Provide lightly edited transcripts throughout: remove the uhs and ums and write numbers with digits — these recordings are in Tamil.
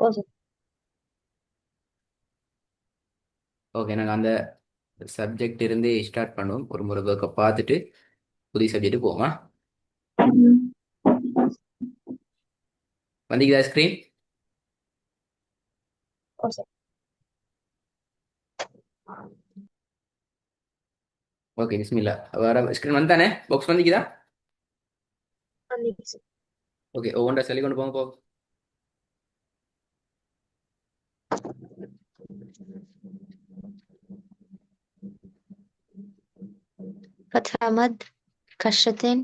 ஓகே. ஓகே, நாங்கள் அந்த சப்ஜெக்ட் இருந்தே ஸ்டார்ட் பண்ணுவோம். ஒரு முறை ஒர்க்கை பார்த்துட்டு புதிய சப்ஜெக்ட் போவோமா? வந்தீங்களா ஸ்க்ரீன்? ஓகே. ஓகே, பிஸ்மில்லா. வேற ஸ்க்ரீன் வந்தானே? பாக்ஸ் வந்திக்குதா? வந்துச்சு. ஓகே, ஒவ்வொன்றா சொல்லி கொண்டு போங்க போ. فتح مد، كشتين،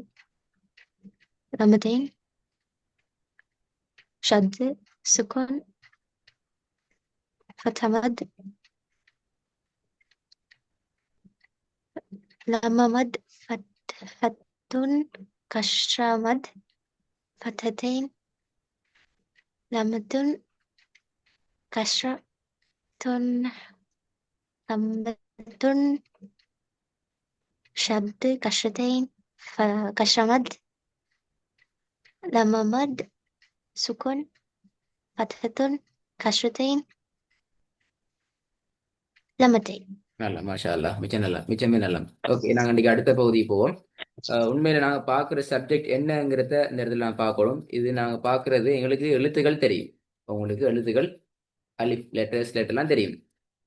لمتين، شد، سكون، فتح مد، لما مد، فتون، كشر مد، فتحتين، لمتون، كشر، تون، لمتون، شد، كشتين، كشر مد، لما مد، سكون، فتحتون، كشرتين، لمتين. நல்லா, மாஷா அல்லா, மிச்சம் நல்லா, மிச்சமே நல்லா. ஓகே, நாங்கள் இன்னைக்கு அடுத்த பகுதிக்கு போவோம். உண்மையில நாங்கள் பார்க்குற சப்ஜெக்ட் என்னங்கிறத இந்த இடத்துல நான் பார்க்கணும். இது நாங்கள் பார்க்குறது எங்களுக்கு எழுத்துக்கள் தெரியும். உங்களுக்கு எழுத்துக்கள் அலிஃப் லெட்டர்ஸ் லெட்டர்லாம் தெரியும்.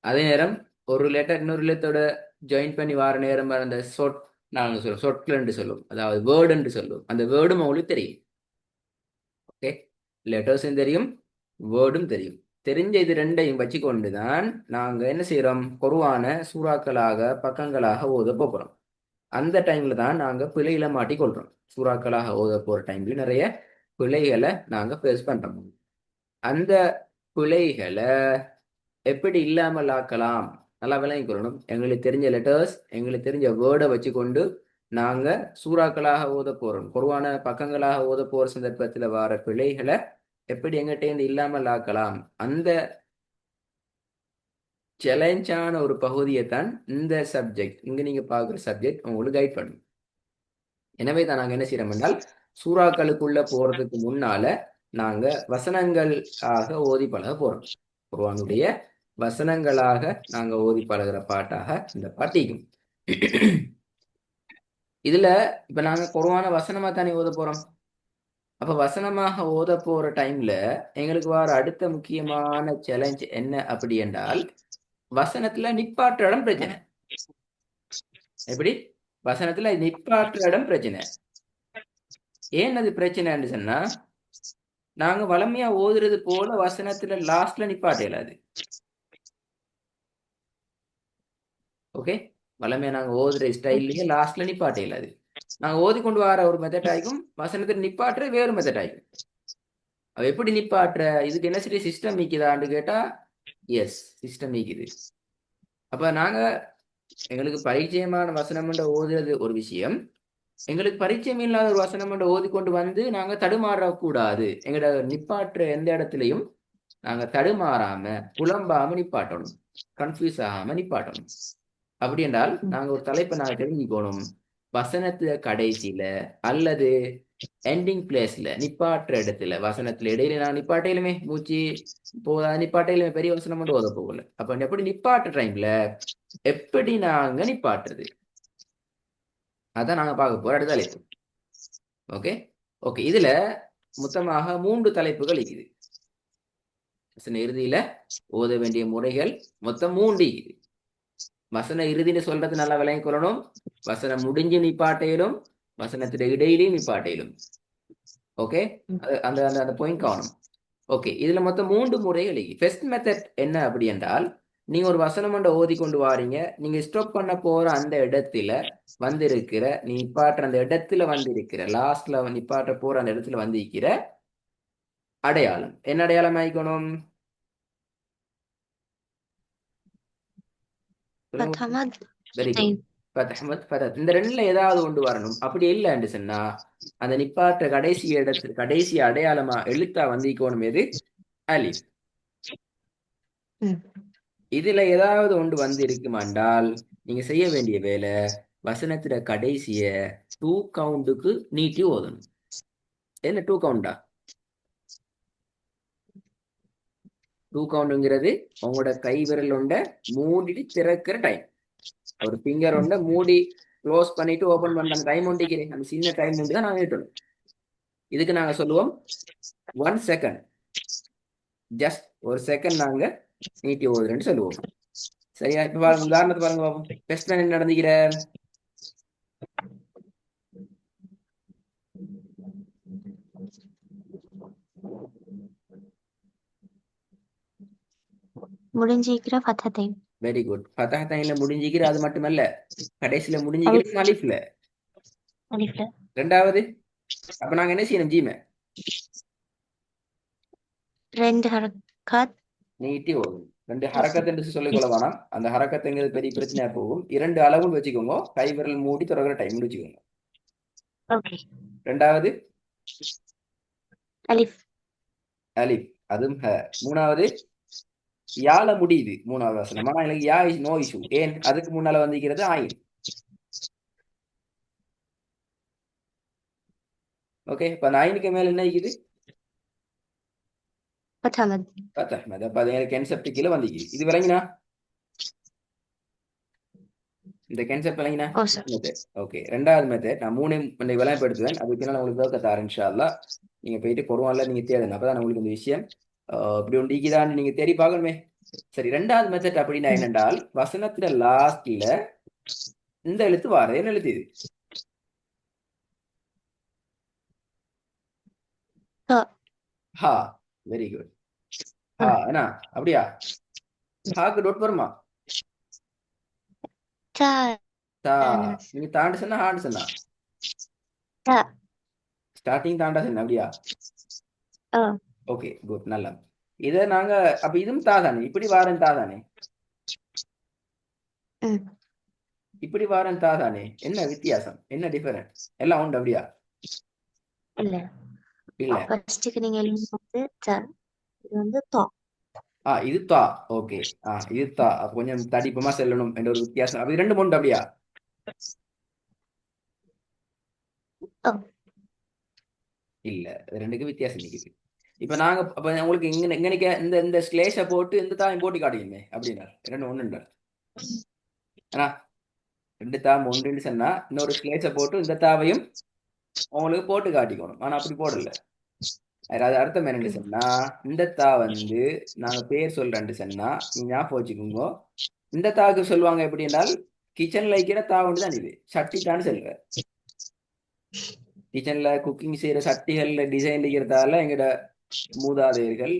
அதே நேரம் ஒரு லெட்டர் இன்னொரு லெட்டரோட ஜாயின் பண்ணி வார நேரம் அந்த சொட் நாங்கள் சொல்லுவோம், சொற்கள் சொல்லுவோம், அதாவது வேர்டு என்று சொல்லுவோம். அந்த வேர்டும் உங்களுக்கு தெரியும். ஓகே, லெட்டர்ஸும் தெரியும், வேர்டும் தெரியும். தெரிஞ்ச இது ரெண்டையும் வச்சு கொண்டு தான் நாங்கள் என்ன செய்கிறோம், குர்ஆன சூறாக்களாக பக்கங்களாக ஓத போகிறோம். அந்த டைம்ல தான் நாங்கள் பிழையில மாட்டிக்கொள்றோம். சூறாக்களாக ஓத போகிற டைம்ல நிறைய பிழைகளை நாங்கள் ஃபேஸ் பண்ணுறோம். அந்த பிழைகளை எப்படி இல்லாமல் ஆக்கலாம், நல்லா விளங்கிக்கொள்ளணும். எங்களுக்கு தெரிஞ்ச லெட்டர்ஸ், எங்களுக்கு தெரிஞ்ச வேர்டை வச்சு கொண்டு நாங்கள் சூறாக்களாக ஓத போகிறோம். குர்ஆன பக்கங்களாக ஓத போகிற சந்தர்ப்பத்தில் வர பிழைகளை எப்படி எங்கிட்டேருந்து இல்லாமல் ஆக்கலாம், அந்த சேலஞ்சான ஒரு பகுதியை தான் இந்த சப்ஜெக்ட், இங்கே நீங்கள் பார்க்குற சப்ஜெக்ட் உங்களுக்கு கைட் பண்ணும். எனவே தான் நாங்கள் என்ன செய்யறோம் என்றால், சூறாக்களுக்குள்ள போறதுக்கு முன்னால நாங்க வசனங்களாக ஓதி பழக போறோம். குர்ஆனுடைய வசனங்களாக நாங்க ஓதி பழகுற பாட்டாக இந்த பாட்டிக்கும். இதுல இப்ப நாங்க குர்ஆன வசனமா தானே ஓத போறோம். அப்ப வசனமாக ஓத போற டைம்ல எங்களுக்கு வர அடுத்த முக்கியமான சேலஞ்ச் என்ன அப்படி என்றால், வசனத்துல நிப்பாட்டுற இடம் பிரச்சனை. எப்படி? வசனத்துல நிப்பாட்டுற இடம் பிரச்சனை. ஏன் அது பிரச்சனைன்னு சொன்னா, நாங்க வளமையா ஓதுறது போல வசனத்துல லாஸ்ட்ல நிப்பாட்ட இயலாது. ஓகே, வளமையா நாங்க ஓதுற ஸ்டைல்லயே லாஸ்ட்ல நிப்பாட்ட இயலாது. நாங்க ஓதி கொண்டு வர ஒரு மெத்தட் ஆகிக்கும், வசனத்துல நிப்பாட்டுற வேறு மெத்தட் ஆகிக்கும். அவ எப்படி நிப்பாட்டுற, இதுக்கு என்ன சரி சிஸ்டம் மீக்குதான்னு கேட்டா, எஸ், சிஸ்டம் மீக்குது. அப்ப நாங்க எங்களுக்கு பரிச்சயமான வசனம் ஓதுறது ஒரு விஷயம், எங்களுக்கு பரிச்சயம் இல்லாத ஒரு வசனம் ஓதிக்கொண்டு வந்து நாங்க தடுமாறக்கூடாது. எங்களோட நிப்பாட்டுற எந்த இடத்துலையும் நாங்க தடுமாறாம புலம்பாம நிப்பாட்டணும், கன்ஃபியூஸ் ஆகாம நிப்பாட்டணும். அப்படி என்றால் நாங்க ஒரு தலைப்பை நாங்க தெரிஞ்சுக்கணும். வசனத்துல கடைசியில அல்லது எண்டிங் பிளேஸ்ல நிப்பாட்டுற இடத்துல, வசனத்துல இடையில நான் நிப்பாட்டையிலுமே மூச்சு போதா நிப்பாட்டையிலுமே பெரிய வசனம் மட்டும் ஓத போகல. அப்ப எப்படி நிப்பாட்டுற டைம்ல எப்படி நாங்க நிப்பாட்டுறது, அதான் நாங்க பார்க்க போற அடுத்த தலைப்பு. ஓகே. ஓகே, இதுல மொத்தமாக 3 தலைப்புகள் இருக்குது. வசன இறுதியில ஓத வேண்டிய முறைகள் மொத்தம் 3 இருக்குது. வசன இறுதின்னு சொல்றது நல்லா விளங்கி கொள்ளணும். வசனம் முடிஞ்சு நிப்பாட்டையிலும், வசனத்துல இடையிலையும் நிப்பாட்டையிலும். ஓகே, அந்த அந்த அந்த பாயிண்ட் காணும். ஓகே, இதுல மொத்தம் 3 முறைகள் இருக்கு. ஃபர்ஸ்ட் மெத்தட் என்ன அப்படி என்றால், நீங்க ஒரு வசனம் ஓதி கொண்டு வாரீங்க, நீங்க ஸ்டாப் பண்ண போற அந்த இடத்துல வந்திருக்கிற, நீ நிப்பாட்டுற அந்த இடத்துல வந்திருக்கிற, லாஸ்ட்ல நிப்பாட்ட போற அந்த இடத்துல வந்திருக்கிற அடையாளம் என்ன அடையாளம் ஆயிக்கணும்? فتح مد، வெரி குட். شتين. அஹமத் ஃபதத், இந்த ரெண்டுல ஏதாவது ஒன்று வரணும். அப்படி இல்லைன்னு சொன்னா அந்த நிப்பாட்ட கடைசி இடத்துல கடைசி அடையாளமா எழுத்தா வந்திக்கணும். எது? அலிஃப். இதுல ஏதாவது ஒன்று வந்து இருக்குமாண்டால் நீங்க செய்ய வேண்டிய வேலை, வசனத்துல கடைசிய 2 கவுண்டுக்கு நீட்டி ஓதணும். என்ன 2 கவுண்டா? டூ கவுண்ட்ங்கிறது உங்களோட கை விரல் ஒண்ட மூடிட்டு திறக்கிற டைம். ஒரு ஃபிங்கர் ஒண்ட மூடி க்ளோஸ் பண்ணிட்டு ஓபன் பண்ண அந்த டைம் ஒண்டிக்கிறேன், அந்த சின்ன டைம் ஒண்டி தான் நாங்கள் நீட்டணும். இதுக்கு நாங்க சொல்லுவோம் 1 செகண்ட். ஜஸ்ட் ஒரு செகண்ட் நாங்க நீட்டி ஓதுறேன்னு சொல்லுவோம். சரியா? இப்ப பாருங்க, உதாரணத்தை பாருங்க பாப்போம். பெஸ்ட் என்ன நடந்துக்கிற முடிஞ்சிக்கிற ஃபத்தஹத்தைன். Very good. ஃபதஹத்தைன்ல முடிஞ்சிக்கிற, அது மட்டுமல்ல கடைசியில முடிஞ்சிக்கிறது அலிஃப் அலிஃப்ல. அலிஃப்ல ரெண்டாவது அப்ப நாங்க என்ன செய்யணும்? ஜீமை 2 ஹரக்காத். நீட்டி ஓடும். 2 ஹரக்கத் என்று சொல்லிக் கொள்ள வேணாம், அந்த ஹரக்கத்துங்கிறது பெரிய பிரச்சனையா போகும். 2 அளவுன்னு வச்சுக்கோங்க, கை விரல் மூடி திறக்கிற டைம் வச்சுக்கோங்க. ஓகே. ரெண்டாவது அலிஃப் அலிஃப், அதுவும் ஹ. மூணாவது யால முடியுது, மூணாவது வசனம். ஆனா எனக்கு யா இஸ் நோ இஷ்யூ. ஏன்? அதுக்கு முன்னால வந்திருக்கிறது ஆயின். ஓகே, இப்ப அந்த ஆயினுக்கு மேல என்ன இருக்குது? ஃபத்ஹமத். ஃபத்ஹ். அப்ப அது எனக்கு கன்செப்ட் கீழே வந்திக்குது. இது விளங்கினா? இந்த கன்செப்ட் விளங்கினா? ஓ சார். மெத்தட். ஓகே, ரெண்டாவது மெத்தட் நான் 3 விளம்படுத்துவேன். அதுக்கு பின்னால் உங்களுக்கு விளக்க தாரேன் இன்ஷா அல்லாஹ். நீங்க போயிட்டு பொருவான்ல நீங்க தேடணும், அப்பதான் உங்களுக்கு இந்த விஷயம் இப்படி ஒன்று இருக்குதான்னு நீங்க தேடி பார்க்கணுமே. சரி, ரெண்டாவது மெத்தட் அப்படின்னா என்னென்றால், வசனத்துல லாஸ்ட்ல இந்த எழுத்து வார. என்ன எழுத்து இது? தா. ஹா. Very good. ஹா என்ன? அப்படியா? ஹாக்கு டொட் வருமா? தா. தா. நீங்க தாண்டு சொன்னா ஹாண்டு சொன்னா தா. ஸ்டார்டிங் தாண்டா சொன்ன, அப்படியா? ஓ. Okay, good. நல்லா. இதை நாங்க அப்ப இதுவும் தாதானே, இப்படி வாரன் தாதானே, ம். இப்படி வாரன் தாதானே. என்ன வித்தியாசம்? என்ன டிஃபரெண்ட்? எல்லாம் உண்டு, அப்படியா? இல்ல, இல்ல. ஃபர்ஸ்ட்டுக்கு நீங்க எழுதும்போது த, இது வந்து தா. இது தா. ஓகே. இது தா. அப்ப கொஞ்சம் தடிப்பமா செல்லணும் என்ற ஒரு வித்தியாசம். அப்ப இது ரெண்டு உண்டு, அப்படியா? ஓ. இல்ல, இது ரெண்டுக்கு வித்தியாசம் இருக்குது. இப்ப நாங்க அப்ப உங்களுக்கு இங்க இங்க இந்த இந்த ஸ்லேஷ போட்டு இந்த தாயம் போட்டு காட்டுங்க அப்படின்னா ரெண்டு ஒண்ணுண்டா. ஆனா 2 தாம் ஒன்றுன்னு சொன்னா இன்னொரு ஸ்லேஷ போட்டு இந்த தாவையும் உங்களுக்கு போட்டு காட்டிக்கணும். ஆனா அப்படி போடல. அது அர்த்தம் என்னன்னு சொன்னா, இந்த தா வந்து நாங்க பேர் சொல்றேன்னு சொன்னா நீங்க ஞாபகம் வச்சுக்கோங்க. இந்த தாவுக்கு சொல்லுவாங்க எப்படி என்றால், கிச்சன்ல வைக்கிற தா ஒன்று தான் இது. சட்டி தான் சொல்ற. கிச்சன்ல குக்கிங் செய்யற சட்டிகள்ல டிசைன் இருக்கிறதால எங்கட மூதாதையர்கள்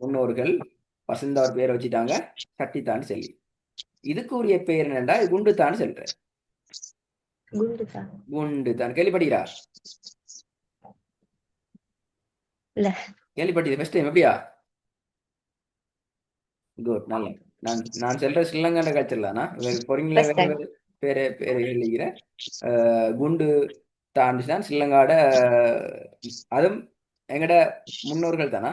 முன்னோர்கள் வசந்தவர் பேரை வச்சுட்டாங்க சட்டித்தான் சொல்லி. இதுக்கு உரிய பேர் என்னண்டா குண்டு தான் சொல்ற. குண்டு தா. குண்டு தான் கேள்விப்படுகிறா? இல்ல. கேள்விப்பட்டது ஃபர்ஸ்ட் டைம், அப்படியா? குட். நல்ல. நான் நான் சொல்ற ஸ்ரீலங்கா கல்ச்சர்லானா பொறிங்கள ஃபர்ஸ்ட் டைம். பேரு பேரு எழுதிக்கிற குண்டு தாண்டி தான் ஸ்ரீலங்காட. அதுவும் எங்கட முன்னோர்கள் தானா,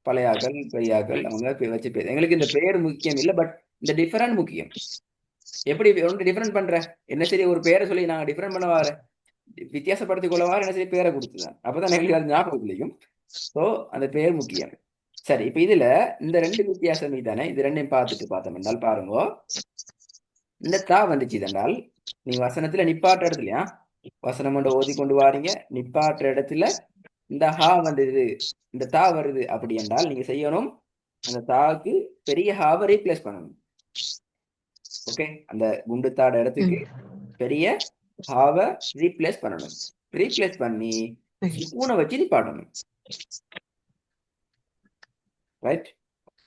பழையாக்கள் பெரியாக்கள் அவங்க வச்சு பேர். எங்களுக்கு இந்த பேர் முக்கியம் இல்லை, பட் இந்த டிஃபரெண்ட் முக்கியம். எப்படி ஒன்று டிஃபரெண்ட் பண்ற என்ன சரி, ஒரு பேரை சொல்லி நாங்க டிஃபரெண்ட் பண்ண வார வித்தியாசப்படுத்திக் கொள்ள வார என்ன சரி பேரை கொடுத்துதான், அப்பதான் எங்களுக்கு அது ஞாபகம் இல்லையும். ஸோ அந்த பேர் முக்கியம். சரி, இப்ப இதுல இந்த ரெண்டு வித்தியாசம் தானே, இது ரெண்டையும் பார்த்துட்டு பார்த்தோம் என்றால் பாருங்க, இந்த தா வந்துச்சு என்றால் நீங்க வசனத்துல நிப்பாட்டுற இடத்துலயா வசனம் கொண்டு ஓதி கொண்டு வாரீங்க, நிப்பாட்டுற இடத்துல இந்த ஹா வந்தது, இந்த தா வருது அப்படி என்றால் நீங்க செய்யணும், அந்த தாக்கு பெரிய ஹாவை ரீப்ளேஸ் பண்ணணும். ஓகே, அந்த குண்டு தாட இடத்துக்கு பெரிய ஹாவை ரீப்ளேஸ் பண்ணணும். ரீப்ளேஸ் பண்ணி சுக்கூனை வச்சு நிப்பாட்டணும். ரைட்?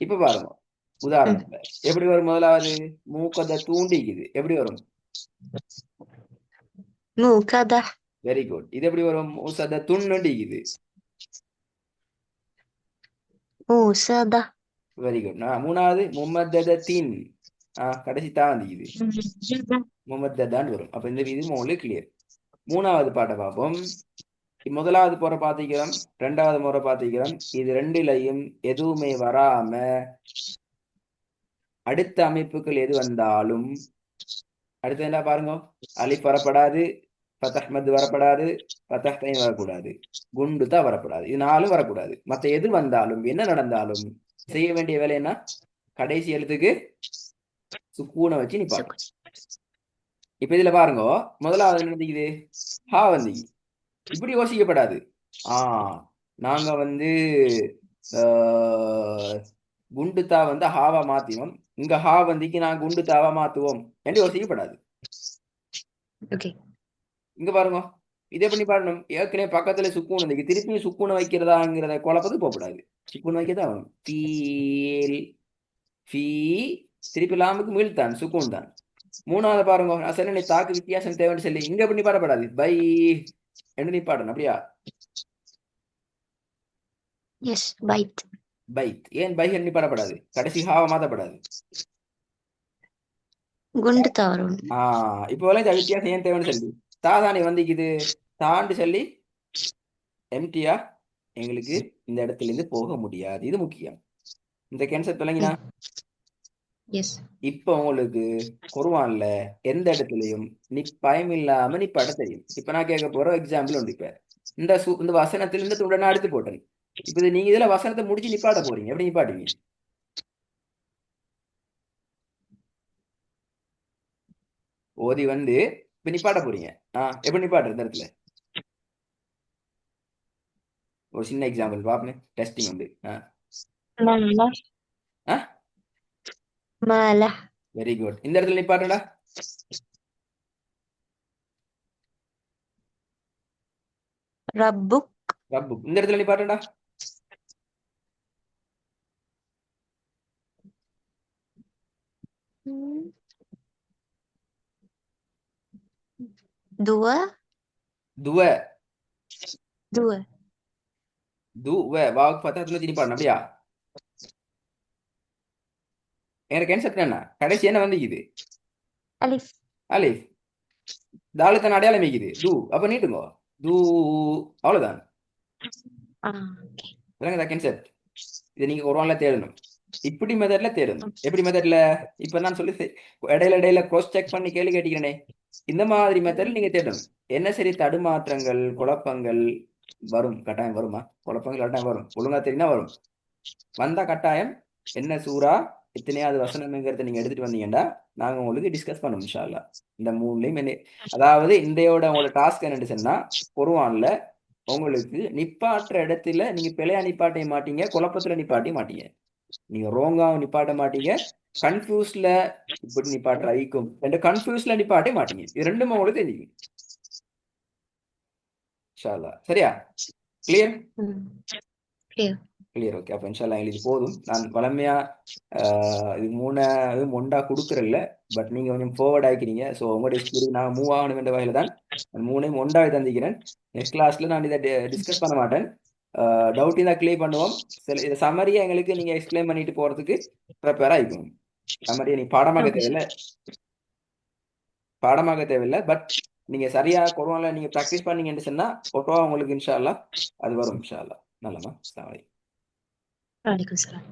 இப்ப பாருங்க, உதாரணத்துல எப்படி வரும்? முதலாவது மூக்கத்தை தூண்டிக்குது, எப்படி வரும்? மூக்கதா. Very good. இது எப்படி வரும்? மூசத துண்ணுண்டிக்குது. மூசதா. Very good. மூணாவது மும்மதத தீன். கடைசி தான் வந்துக்குது, மும்மததான் வரும். அப்ப இந்த இது உங்களுக்கு கிளியர். மூணாவது பாட்டை பார்ப்போம். முதலாவது முறை பார்த்திக்கிறோம், ரெண்டாவது முறை பார்த்திக்கிறோம். இது ரெண்டுலையும் எதுவுமே வராம அடுத்த அமைப்புகள் எது வந்தாலும் அடுத்து என்ன பாருங்க, அலிஃப் வரப்படாது, ஃபதஹ் மத் வரப்படாது, ஃபதஹ் தைன் வரக்கூடாது, குண்டு தான் வரக்கூடாது. இது 4 வரக்கூடாது. மற்ற எது வந்தாலும் என்ன நடந்தாலும் செய்ய வேண்டிய வேலை என்ன? கடைசி எழுத்துக்கு சுக்கூனை வச்சு நிப்பாட்டும். சுக்கு. இப்ப இதுல பாருங்க, முதலாவது என்ன வந்திக்குது? ஹா வந்திக்கு. இப்படி யோசிக்கப்படாது. நாங்க வந்து குண்டு தா வந்து ஹாவா மாத்தினோம், இங்க ஹா வந்திக்கு நான் குண்டு தாவா மாத்துவோம் என்று யோசிக்கப்படாது. ஓகே. இங்க பாருங்க, இதே பண்ணி பாடணும். ஏற்கனவே பக்கத்துல சுக்கூன் இருக்கு, திருப்பியும் சுக்கூனை வைக்கிறதாங்கிறத குழப்பத்துக்கு போகக்கூடாது. சுக்கூன் வைக்கதான் ஆகணும். ஃபீல், ஃபீ, திருப்பி லாமுக்கு மீள் தான், சுக்கூன் தான். மூணாவது பாருங்க, நான் சொன்ன தாக்கு வித்தியாசம் தேவைன்னு சொல்லி இங்க பண்ணி பாடப்படாது. பை என்று நீ பாடணும். அப்படியா? எஸ், பைட். பைத். ஏன் பை என்று பாடப்படாது? கடைசி ஹாவை மாத்தப்படாது. குண்டு தவறும். இப்போ இந்த வித்தியாசம் ஏன் தேவைன்னு சொல்லி தாதானி வந்திக்குது, தாண்டு சொல்லி எம்டியா எங்களுக்கு இந்த இடத்துல இருந்து போக முடியாது. இது முக்கியம். இந்த கேன்செப்ட் விளங்கினா? எஸ். இப்ப உங்களுக்கு குர்ஆன்ல எந்த இடத்துலயும் பயம் இல்லாம நிப்பாட்ட தெரியும். இப்ப நான் கேட்க போற எக்ஸாம்பிள் உண்டு. இப்ப இந்த வசனத்துல இருந்து துண்டை நான் எடுத்து போட்டேன். இப்ப இது நீங்க இதுல வசனத்தை முடிச்சு நிப்பாட்ட போறீங்க. எப்படி நிப்பாட்டுவீங்க? ஓதி வந்து இப்ப நிப்பாட்ட போறீங்க. எப்படி நிப்பாட்டுற இந்த இடத்துல? ஒரு சின்ன எக்ஸாம்பிள் பாப்பேன். டெஸ்டிங் உண்டு. மல. மல. Very good. இந்த இடத்துல நிப்பாட்டடா. ரப்புக். ரப்பு. இந்த இடத்துல நிப்பாட்டடா. துவ. துவ. துவ. துவ. வாவுக்கு பார்த்தா அதுல நிப்பாட்டணும். அப்படியா? எனக்கு கேன்செப்ட் என்ன? கடைசி என்ன வந்து இது? அலிஃப். அலிஃப். தாலுக்கான அடையாளம் வைக்குது தூ. அப்ப நீட்டுங்க தூ. அவ்வளவுதான். விளங்குதா கேன்செப்ட்? இதை நீங்க குர்ஆன்ல தேடணும். இப்படி மெத்தட்ல தேடணும். எப்படி மெத்தட்ல? இப்ப நான் சொல்லி இடையில இடையில க்ரோஸ் செக் பண்ணி கேள்வி கேட்டுக்கிறேனே, இந்த மாதிரி மெத்தட்ல நீங்க தேடணும். என்ன சரி தடுமாற்றங்கள், குழப்பங்கள் வரும். கட்டாயம் வருமா? குழப்பங்கள் கட்டாயம் வரும். ஒழுங்கா தெரியுனா வரும். வந்தா கட்டாயம் என்ன சூறா, எத்தனையாவது வசனம்ங்கிறத நீங்க எடுத்துட்டு வந்தீங்கன்னா நாங்க உங்களுக்கு டிஸ்கஸ் பண்ணோம் இன்ஷா அல்லாஹ். இந்த மூணுலையும் என்ன, அதாவது இன்றையோட உங்களோட டாஸ்க் என்னன்னு சொன்னா, குர்ஆன்ல உங்களுக்கு நிப்பாட்டுற இடத்துல நீங்க பிழையா நிப்பாட்ட மாட்டீங்க, குழப்பத்துல நிப்பாட்டி மாட்டீங்க, நீங்க ரோங்காவும் நிப்பாட்ட மாட்டீங்க, கன்ஃபியூஸ்ல இப்படி நிப்பாட்டுற ஐக்கும் ரெண்டு கன்ஃபியூஸ்ல நிப்பாட்டே மாட்டீங்க. இது ரெண்டுமே உங்களுக்கு தெரியும் இன்ஷா அல்லாஹ். சரியா? கிளியர்? கிளியர். ஓகே. அப்போ இன்ஷா அல்லாஹ் இது போதும். நான் வளமையா இது மூணாவது ஒண்டா கொடுக்குறல்ல, பட் நீங்க கொஞ்சம் ஃபார்வர்ட் ஆகிக்கிறீங்க. ஸோ உங்களுடைய ஸ்பீடு நான் மூவ் ஆகணும் என்ற வகையில் தான் மூணையும் ஒண்டாவே தந்திக்கிறேன். நெக்ஸ்ட் கிளாஸ்ல நான் இதை டிஸ்கஸ் பண்ண மாட்டேன். டவுட் இருந்தால் கிளியர் பண்ணுவோம். சில இதை சம்மரியை எங்களுக்கு நீங்க எக்ஸ்பிளைன் பண்ணிட்டு போறதுக்கு ப்ரிப்பேர் ஆகிக்கணும். சம்மரியை நீ பாடமாக தேவையில்லை, பட் நீங்க சரியா குர்ஆன்ல நீங்க ப்ராக்டிஸ் பண்ணீங்கன்னு சொன்னா ஒட்டோவா உங்களுக்கு இன்ஷா அல்லாஹ் அது வரும் இன்ஷா அல்லாஹ். நல்லமா. அஸ்ஸலாமு அலைக்கும். வலைக்கும் சலாம்.